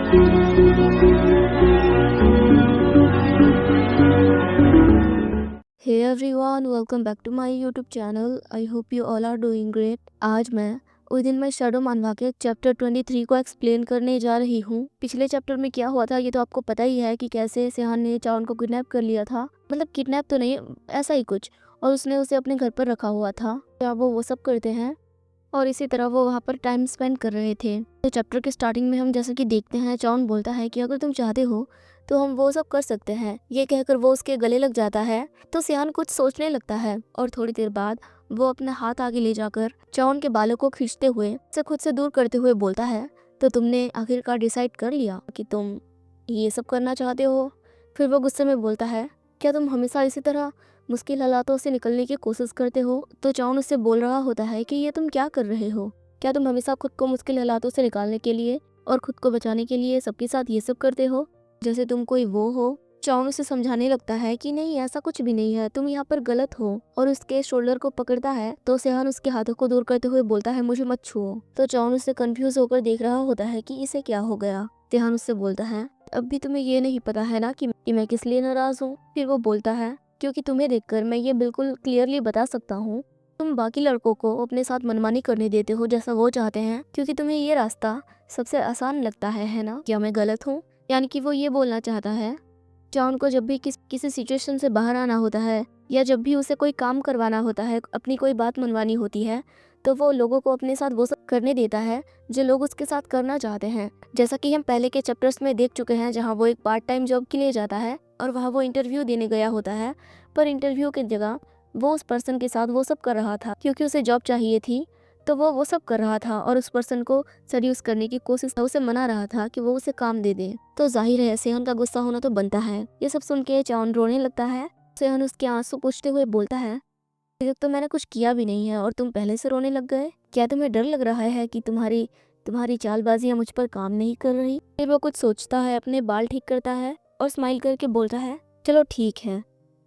Hey everyone, welcome back to my YouTube channel. I hope you all are doing great. आज मैं उस दिन मैं शैडो मानवा के चैप्टर 23 को एक्सप्लेन करने जा रही हूँ। पिछले चैप्टर में क्या हुआ था ये तो आपको पता ही है कि कैसे सेहान ने चावन को किडनैप कर लिया था। मतलब किडनैप तो नहीं, ऐसा ही कुछ, और उसने उसे अपने घर पर रखा हुआ था। क्या वो सब करते हैं और इसी तरह वो वहाँ पर टाइम स्पेंड कर रहे थे। तो चैप्टर के स्टार्टिंग में हम जैसा कि देखते हैं, चावन बोलता है कि अगर तुम चाहते हो तो हम वो सब कर सकते हैं। ये कहकर वो उसके गले लग जाता है तो सेहान कुछ सोचने लगता है और थोड़ी देर बाद वो अपना हाथ आगे ले जाकर चावन के बालों को खींचते हुए उसे खुद से दूर करते हुए बोलता है, तो तुमने आखिरकार डिसाइड कर लिया कि तुम ये सब करना चाहते हो? फिर वो गुस्से में बोलता है, क्या तुम हमेशा इसी तरह मुश्किल हालातों से निकलने की कोशिश करते हो? तो चावन उससे बोल रहा होता है कि ये तुम क्या कर रहे हो? क्या तुम हमेशा खुद को मुश्किल हालातों से निकालने के लिए और खुद को बचाने के लिए सबके साथ ये सब करते हो, जैसे तुम कोई वो हो? चावन उसे समझाने लगता है कि नहीं, ऐसा कुछ भी नहीं है, तुम यहाँ पर गलत हो, और उसके शोल्डर को पकड़ता है तो सेहान उसके हाथों को दूर करते हुए बोलता है, मुझे मत छुओ। तो चावन उससे कंफ्यूज होकर देख रहा होता है कि इसे क्या हो गया। सेहान उससे बोलता है, अब भी तुम्हें ये नहीं पता है ना कि मैं किस लिए नाराज हूँ? फिर वो बोलता है, क्योंकि तुम्हें देखकर मैं ये बिल्कुल क्लियरली बता सकता हूँ, तुम बाकी लड़कों को अपने साथ मनमानी करने देते हो जैसा वो चाहते हैं, क्योंकि तुम्हें ये रास्ता सबसे आसान लगता है ना? क्या मैं गलत हूँ? यानी कि वो ये बोलना चाहता है, चावन को जब भी किसी सिचुएशन से बाहर आना होता है या जब भी उसे कोई काम करवाना होता है, अपनी कोई बात मनवानी होती है, तो वो लोगों को अपने साथ वो सब करने देता है जो लोग उसके साथ करना चाहते हैं। जैसा कि हम पहले के चैप्टर्स में देख चुके हैं, जहाँ वो एक पार्ट टाइम जॉब के लिए जाता है और वहाँ वो इंटरव्यू देने गया होता है, पर इंटरव्यू की जगह वो उस पर्सन के साथ वो सब कर रहा था क्योंकि उसे जॉब चाहिए थी। तो वो सब कर रहा था और उस पर्सन को सेड्यूस करने की कोशिश, उसे मना रहा था कि वो उसे काम दे दे। तो जाहिर है सेहन का गुस्सा होना तो बनता है। ये सब सुन के चावन रोने लगता है। सेहन उसके आंसू पोंछते हुए बोलता है, अभी तक तो मैंने कुछ किया भी नहीं है और तुम पहले से रोने लग गए। क्या तुम्हें डर लग रहा है कि तुम्हारी चालबाजियां मुझ पर काम नहीं कर रही? फिर वो कुछ सोचता है, अपने बाल ठीक करता है और स्माइल करके बोलता है, चलो ठीक है,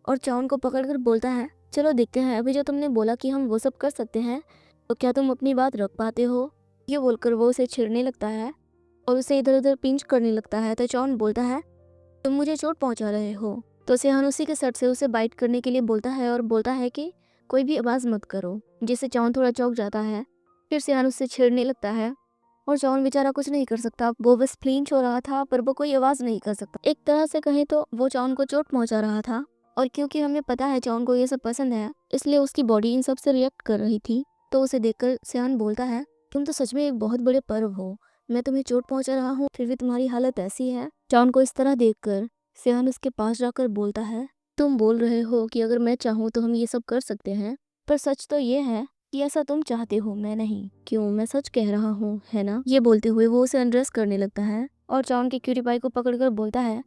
और चावन को पकड़कर बोलता है, चलो देखते हैं, अभी जो तुमने बोला कि हम वो सब कर सकते हैं, तो क्या तुम अपनी बात रख पाते हो? ये बोलकर वो उसे छेड़ने लगता है और उसे इधर उधर पिंच करने लगता है। तो चावन बोलता है, तुम मुझे चोट पहुंचा रहे हो। तो सेहान उसी के सर से उसे बाइट करने के लिए बोलता है और बोलता है कि कोई भी आवाज मत करो, जिससे चावन थोड़ा चौंक जाता है। फिर सेहान उससे छेड़ने लगता है और चावन बेचारा कुछ नहीं कर सकता। वो बस फ्लिंच हो रहा था, पर वो कोई आवाज नहीं कर सकता। एक तरह से कहें तो वो चावन को चोट पहुंचा रहा था, और क्योंकि हमें पता है चावन को ये सब पसंद है, इसलिए उसकी बॉडी इन सब से रिएक्ट कर रही थी। तो उसे देखकर सेहान बोलता है, तुम तो सच में एक बहुत बड़े पर्व हो, मैं तुम्हें चोट पहुंचा रहा हूँ फिर भी तुम्हारी हालत ऐसी है। चावन को इस तरह देखकर सेहान उसके पास जाकर बोलता है, तुम बोल रहे हो कि अगर मैं चाहूँ तो हम ये सब कर सकते हैं, पर सच तो ये है कि ऐसा तुम चाहते हो, मैं नहीं। क्यों, मैं सच कह रहा हूँ, है ना? ये बोलते हुए वो उसे अनड्रेस करने लगता है और चावन की क्यूटी पाई को पकड़कर बोलता है,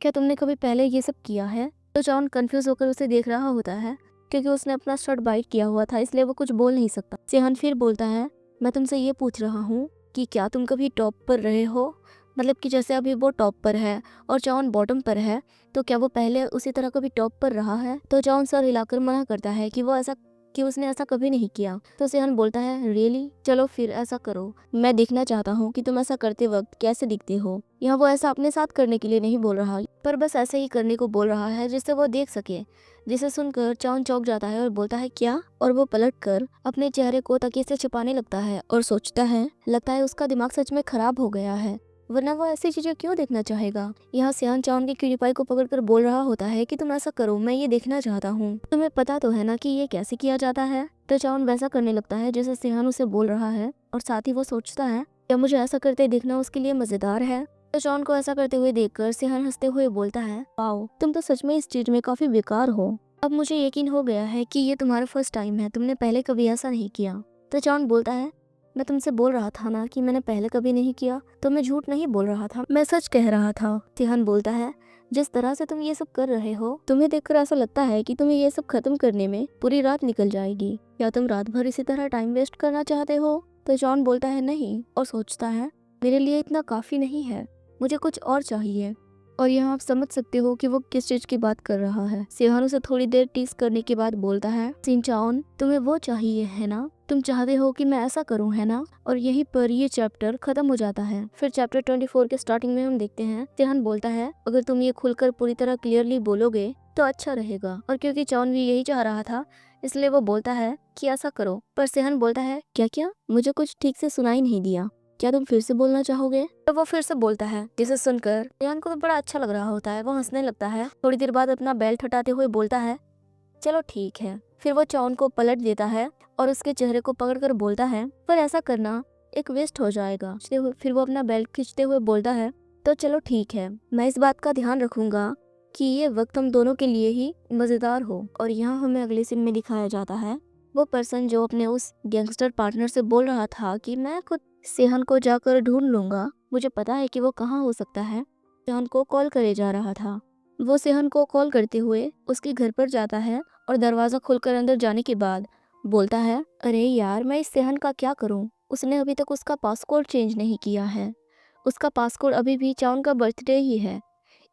क्या तुमने कभी पहले ये सब किया है? तो चावन कंफ्यूज होकर उसे देख रहा होता है, क्योंकि उसने अपना शर्ट बाइट किया हुआ था, इसलिए वो कुछ बोल नहीं सकता। सेहान फिर बोलता है, मैं तुमसे ये पूछ रहा हूँ कि क्या तुम कभी टॉप पर रहे हो? मतलब कि जैसे अभी वो टॉप पर है और चावन बॉटम पर है, तो क्या वो पहले उसी तरह कभी टॉप पर रहा है? तो चावन सर हिलाकर मना करता है कि उसने ऐसा कभी नहीं किया। तो सेहन बोलता है, रियली? चलो फिर ऐसा करो, मैं देखना चाहता हूँ कि तुम ऐसा करते वक्त कैसे दिखते हो। यहाँ वो ऐसा अपने साथ करने के लिए नहीं बोल रहा, पर बस ऐसे ही करने को बोल रहा है जिससे वो देख सके। जिसे सुनकर चावन चौंक जाता है और बोलता है, क्या? और वो पलटकर अपने चेहरे को तकिए से छिपाने लगता है और सोचता है, लगता है उसका दिमाग सच में खराब हो गया है, वरना वो ऐसी चीजें क्यों देखना चाहेगा। यहाँ सेहान चावन की क्यूरीपाई को पकड़कर बोल रहा होता है कि तुम ऐसा करो, मैं ये देखना चाहता हूँ, तुम्हें पता तो है ना कि ये कैसे किया जाता है। तो चावन वैसा करने लगता है जैसे सेहान उसे बोल रहा है, और साथ ही वो सोचता है, क्या मुझे ऐसा करते देखना उसके लिए मजेदार है? तो चावन को ऐसा करते हुए देखकर सेहान हंसते हुए बोलता है, वाओ, तुम तो सच में इस चीज में काफी बेकार हो। अब मुझे यकीन हो गया है कि ये तुम्हारा फर्स्ट टाइम है, तुमने पहले कभी ऐसा नहीं किया। तो चावन बोलता है, मैं तुमसे बोल रहा था ना कि मैंने पहले कभी नहीं किया, तो मैं झूठ नहीं बोल रहा था, मैं सच कह रहा था। सेहान बोलता है, जिस तरह से तुम ये सब कर रहे हो, तुम्हें देखकर ऐसा लगता है कि तुम्हें ये सब खत्म करने में पूरी रात निकल जाएगी। क्या तुम रात भर इसी तरह टाइम वेस्ट करना चाहते हो? तो जॉन बोलता है, नहीं, और सोचता है, मेरे लिए इतना काफी नहीं है, मुझे कुछ और चाहिए। और यहाँ आप समझ सकते हो कि वो किस चीज की बात कर रहा है। सेहान उसे थोड़ी देर टीस करने के बाद बोलता है, सिंचाओन, तुम्हें वो चाहिए है ना तुम चाहते हो कि मैं ऐसा करूं, है ना? और यहीं पर ये चैप्टर खत्म हो जाता है। फिर चैप्टर 24 के स्टार्टिंग में हम देखते हैं सेहन बोलता है अगर तुम ये खुलकर पूरी तरह क्लियरली बोलोगे तो अच्छा रहेगा। और क्योंकि चॉन भी यही चाह रहा था इसलिए वो बोलता है कि ऐसा करो। पर सेहन बोलता है क्या क्या? मुझे कुछ ठीक से सुनाई नहीं दिया, क्या तुम फिर से बोलना चाहोगे? तो वो फिर से बोलता है, जिसे सुनकर सेहन को तो बड़ा अच्छा लग रहा होता है। वो हंसने लगता है। थोड़ी देर बाद अपना बेल्ट हटाते हुए बोलता है चलो ठीक है। फिर वो चॉन को पलट देता है और उसके चेहरे को पकड़कर बोलता है पर ऐसा करना एक वेस्ट हो जाएगा। फिर वो अपना बेल्ट खींचते हुए बोलता है तो चलो ठीक है, मैं इस बात का ध्यान रखूंगा कि ये वक्त हम दोनों के लिए ही मजेदार हो। और यहाँ हमें अगले सीन में दिखाया जाता है वो पर्सन जो अपने उस गैंगस्टर पार्टनर से बोल रहा था कि मैं खुद सेहन को जाकर ढूंढ लूंगा, मुझे पता है कि वो कहाँ हो सकता है, सेहन को कॉल करे जा रहा था। वो सेहन को कॉल करते हुए उसके घर पर जाता है और दरवाजा खोलकर अंदर जाने के बाद बोलता है अरे यार मैं इस सेहन का क्या करूं, उसने अभी तक उसका पासपोर्ट चेंज नहीं किया है, उसका पासपोर्ट अभी भी चाउन का बर्थडे ही है,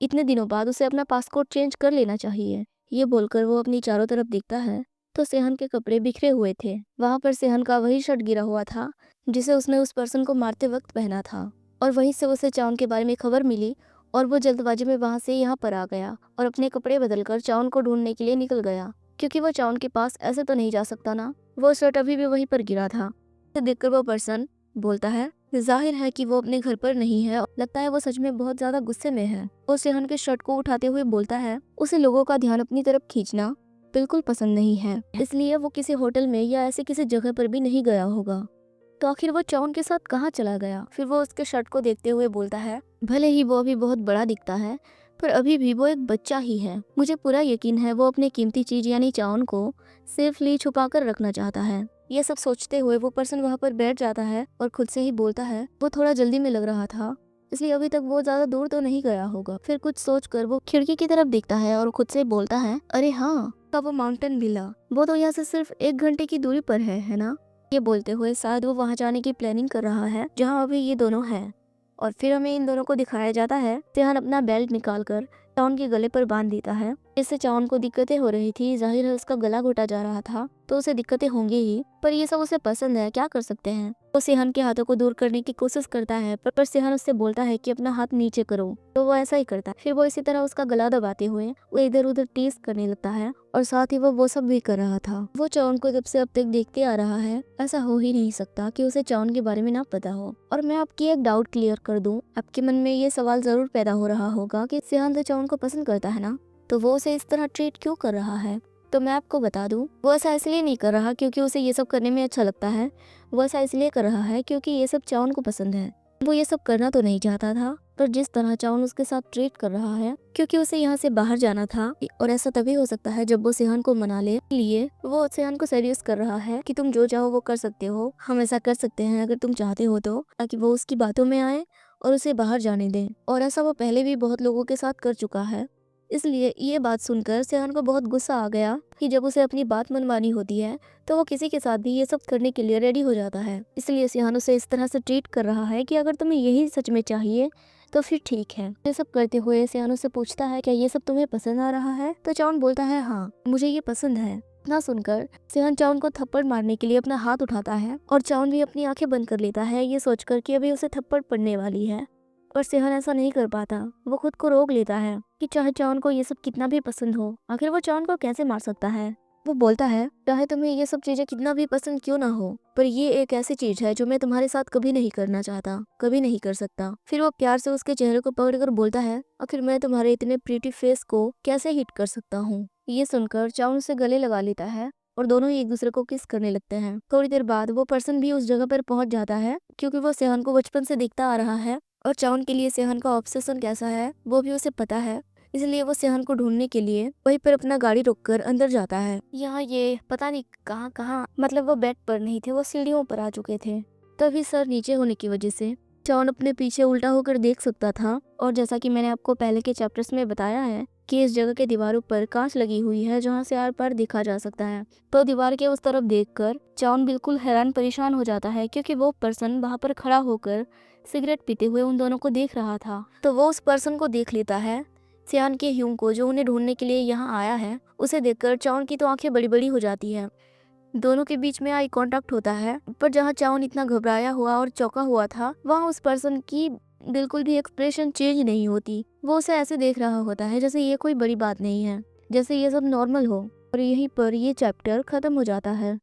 इतने दिनों बाद उसे अपना पासपोर्ट चेंज कर लेना चाहिए। ये बोलकर वो अपनी चारों तरफ देखता है तो सेहन के कपड़े बिखरे हुए थे। वहाँ पर सेहन का वही शर्ट गिरा हुआ था जिसे उसने उस पर्सन को मारते वक्त पहना था। और वहीं से उसे चाउन के बारे में खबर मिली और वो जल्दबाजी में वहाँ से यहाँ पर आ गया और अपने कपड़े बदलकर चाउन को ढूंढने के लिए निकल गया, क्योंकि वो चाउन के पास ऐसे तो नहीं जा सकता ना, वो शर्ट अभी भी वहीं पर गिरा था। इसे देखकर वो पर्सन बोलता है जाहिर है कि वो अपने घर पर नहीं है, लगता है वो सच में बहुत ज्यादा गुस्से में है। वो सेहन के शर्ट को उठाते हुए बोलता है उसे लोगों का ध्यान अपनी तरफ खींचना बिल्कुल पसंद नहीं है, इसलिए वो किसी होटल में या ऐसे किसी जगह पर भी नहीं गया होगा। तो आखिर वो चाउन के साथ कहाँ चला गया? फिर वो उसके शर्ट को देखते हुए बोलता है भले ही वो अभी बहुत बड़ा दिखता है पर अभी भी वो एक बच्चा ही है, मुझे पूरा यकीन है वो अपनी कीमती चीज यानी चाउन को सेफली छुपा कर रखना चाहता है। ये सब सोचते हुए वो पर्सन वहाँ पर बैठ जाता है और खुद से ही बोलता है वो थोड़ा जल्दी में लग रहा था इसलिए अभी तक वो ज्यादा दूर तो नहीं गया होगा। फिर कुछ सोचकर वो खिड़की की तरफ देखता है और खुद से बोलता है अरे हाँ, का वो माउंटेन विला वो तो यहाँ से सिर्फ 1 घंटे की दूरी पर है ना? ये बोलते हुए शायद वो वहाँ जाने की प्लानिंग कर रहा है जहाँ अभी ये दोनों हैं। और फिर हमें इन दोनों को दिखाया जाता है सेहन अपना बेल्ट निकालकर चाउन के गले पर बांध देता है। इससे चाउन को दिक्कतें हो रही थी, जाहिर है उसका गला घोटा जा रहा था तो उसे दिक्कतें होंगी ही, पर ये सब उसे पसंद है, क्या कर सकते हैं। वो सेहन के हाथों को दूर करने की कोशिश करता है पर सेहन उससे बोलता है कि अपना हाथ नीचे करो, तो वो ऐसा ही करता है। फिर वो इसी तरह उसका गला दबाते हुए वो इधर उधर टीज करने लगता है और साथ ही वो सब भी कर रहा था। वो चाउन को जब से अब तक देखते आ रहा है, ऐसा हो ही नहीं सकता कि उसे चाउन के बारे में ना पता हो। और मैं आपकी एक डाउट क्लियर कर दूं, आपके मन में ये सवाल जरूर पैदा हो रहा होगा कि सेहन तो चाउन को पसंद करता है ना, तो वो उसे इस तरह ट्रीट क्यों कर रहा है? तो मैं आपको बता दूं, वो ऐसा इसलिए नहीं कर रहा क्योंकि उसे ये सब करने में अच्छा लगता है, वो ऐसा इसलिए कर रहा है क्योंकि ये सब चाउन को पसंद है। वो ये सब करना तो नहीं चाहता था, पर जिस तरह चाउन उसके साथ ट्रीट कर रहा है, क्योंकि उसे यहाँ से बाहर जाना था और ऐसा तभी हो सकता है जब वो सेहन को मना ले, लिए वो सेहन को सीरियस कर रहा है कि तुम जो चाहो वो कर सकते हो, हम ऐसा कर सकते हैं अगर तुम चाहते हो तो, ताकि वो उसकी बातों में आए और उसे बाहर जाने दें। और ऐसा वो पहले भी बहुत लोगों के साथ कर चुका है। इसलिए ये बात सुनकर सेहन को बहुत गुस्सा आ गया कि जब उसे अपनी बात मनवानी होती है तो वो किसी के साथ भी ये सब करने के लिए रेडी हो जाता है। इसलिए सेहन उसे इस तरह से ट्रीट कर रहा है कि अगर तुम्हें यही सच में चाहिए तो फिर ठीक है। ये सब करते हुए सेहन उससे पूछता है क्या ये सब तुम्हें पसंद आ रहा है? तो चाउन बोलता है हाँ, मुझे ये पसंद है। ना सुनकर सेहन चाउन को थप्पड़ मारने के लिए अपना हाथ उठाता है और चाउन भी अपनी आंखें बंद कर लेता है, ये सोचकर कि अभी उसे थप्पड़ पड़ने वाली है। पर सेहन ऐसा नहीं कर पाता, वो खुद को रोक लेता है कि चाहे चाउन को ये सब कितना भी पसंद हो, आखिर वो चाउन को कैसे मार सकता है। वो बोलता है चाहे तुम्हें ये सब चीजें कितना भी पसंद क्यों ना हो, पर ये एक ऐसी चीज है जो मैं तुम्हारे साथ कभी नहीं करना चाहता, कभी नहीं कर सकता। फिर वो प्यार से उसके चेहरे को पकड़कर बोलता है आखिर मैं तुम्हारे इतने प्रीटी फेस को कैसे हिट कर सकता हूँ। ये सुनकर चाउन से गले लगा लेता है और दोनों ही एक दूसरे को किस करने लगते हैं। थोड़ी देर बाद वो पर्सन भी उस जगह पर पहुंच जाता है क्योंकि वो सेहन को बचपन से देखता आ रहा है और चाउन के लिए सेहन का ऑब्सेशन कैसा है वो भी उसे पता है। इसलिए वो सेहन को ढूंढने के लिए वहीं पर अपना गाड़ी रोककर अंदर जाता है। यहाँ ये पता नहीं कहाँ मतलब वो बेड पर नहीं थे, वो सीढ़ियों पर आ चुके थे। तभी सर नीचे होने की वजह से चाउन अपने पीछे उल्टा होकर देख सकता था। और जैसा कि मैंने आपको पहले के चैप्टर्स में बताया है कि इस जगह के दीवारों पर कांच लगी हुई है जहाँ से आर पार देखा जा सकता है। तो दीवार के उस तरफ देखकर चाउन बिल्कुल हैरान परेशान हो जाता है क्योंकि वो पर्सन वहाँ पर खड़ा होकर सिगरेट पीते हुए उन दोनों को देख रहा था। तो वो उस पर्सन को देख लेता है, सियान के ह्यूम को, जो उन्हें ढूंढने के लिए यहाँ आया है। उसे देखकर चाउन की तो आंखें बड़ी बड़ी हो जाती है। दोनों के बीच में आई कांटेक्ट होता है, पर जहाँ चाउन इतना घबराया हुआ और चौंका हुआ था, वहाँ उस पर्सन की बिल्कुल भी एक्सप्रेशन चेंज नहीं होती। वो उसे ऐसे देख रहा होता है जैसे ये कोई बड़ी बात नहीं है, जैसे ये सब नॉर्मल हो। और यहीं पर ये चैप्टर खत्म हो जाता है।